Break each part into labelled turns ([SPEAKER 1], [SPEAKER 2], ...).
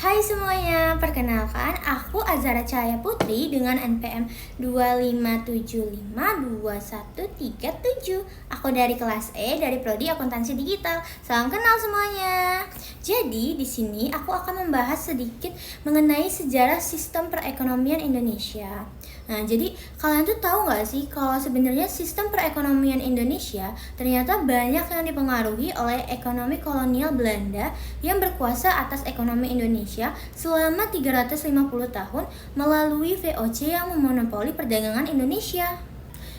[SPEAKER 1] Hai semuanya, perkenalkan aku Azhara Cahaya Putri dengan NPM 25752137. Aku dari kelas E dari Prodi Akuntansi Digital. Salam kenal semuanya. Jadi di sini aku akan membahas sedikit mengenai sejarah sistem perekonomian Indonesia. Nah, jadi kalian tuh tahu nggak sih kalau sebenarnya sistem perekonomian Indonesia ternyata banyak yang dipengaruhi oleh ekonomi kolonial Belanda yang berkuasa atas ekonomi Indonesia selama 350 tahun melalui VOC yang memonopoli perdagangan Indonesia.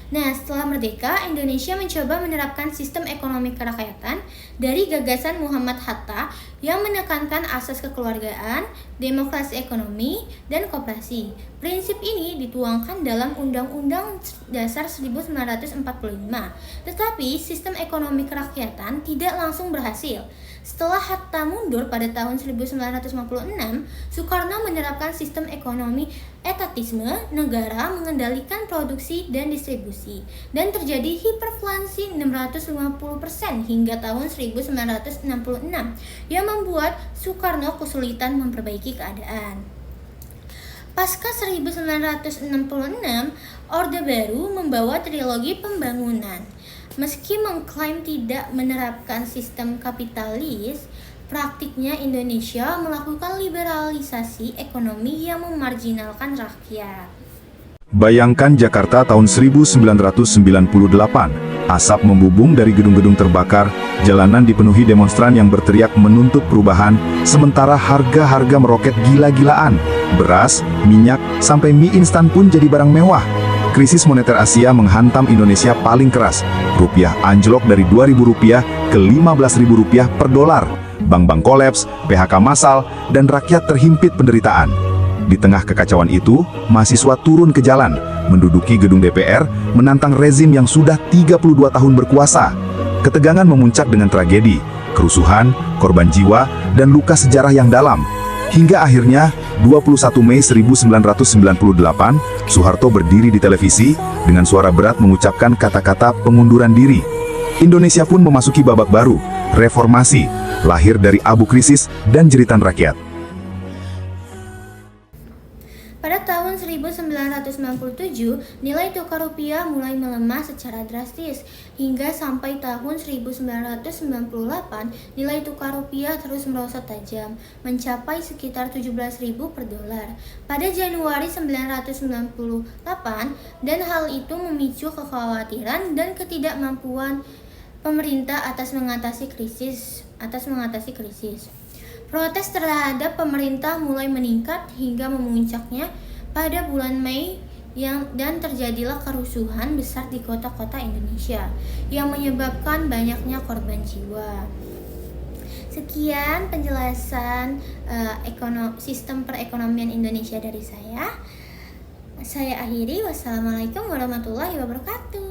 [SPEAKER 1] Nah, setelah merdeka, Indonesia mencoba menerapkan sistem ekonomi kerakyatan dari gagasan Muhammad Hatta yang menekankan asas kekeluargaan, demokrasi ekonomi, dan koperasi. Prinsip ini dituangkan dalam Undang-Undang Dasar 1945. Tetapi, sistem ekonomi kerakyatan tidak langsung berhasil. Setelah Hatta mundur pada tahun 1956, Soekarno menerapkan sistem ekonomi etatisme, negara mengendalikan produksi dan distribusi, dan terjadi hiperflasi 650% hingga tahun 1966 yang membuat Soekarno kesulitan memperbaiki keadaan. Pasca 1966, Orde Baru membawa trilogi pembangunan. Meski mengklaim tidak menerapkan sistem kapitalis, praktiknya Indonesia melakukan liberalisasi ekonomi yang memarginalkan rakyat.
[SPEAKER 2] Bayangkan Jakarta tahun 1998, asap membubung dari gedung-gedung terbakar, jalanan dipenuhi demonstran yang berteriak menuntut perubahan, sementara harga-harga meroket gila-gilaan. Beras, minyak, sampai mie instan pun jadi barang mewah. Krisis moneter Asia menghantam Indonesia paling keras. Rupiah anjlok dari Rp2.000 ke Rp15.000 per dolar. Bank-bank kolaps, PHK massal, dan rakyat terhimpit penderitaan. Di tengah kekacauan itu, mahasiswa turun ke jalan, menduduki gedung DPR, menantang rezim yang sudah 32 tahun berkuasa. Ketegangan memuncak dengan tragedi, kerusuhan, korban jiwa, dan luka sejarah yang dalam. Hingga akhirnya, 21 Mei 1998, Soeharto berdiri di televisi, dengan suara berat mengucapkan kata-kata pengunduran diri. Indonesia pun memasuki babak baru, reformasi, lahir dari abu krisis dan jeritan rakyat.
[SPEAKER 1] Pada tahun 1997, nilai tukar rupiah mulai melemah secara drastis. Hingga sampai tahun 1998, nilai tukar rupiah terus merosot tajam, mencapai sekitar 17.000 per dolar pada Januari 1998, dan hal itu memicu kekhawatiran dan ketidakmampuan pemerintah atas mengatasi krisis. Protes terhadap pemerintah mulai meningkat hingga memuncaknya pada bulan Mei dan terjadilah kerusuhan besar di kota-kota Indonesia yang menyebabkan banyaknya korban jiwa. Sekian penjelasan sistem perekonomian Indonesia dari saya. Saya akhiri. Wassalamualaikum warahmatullahi wabarakatuh.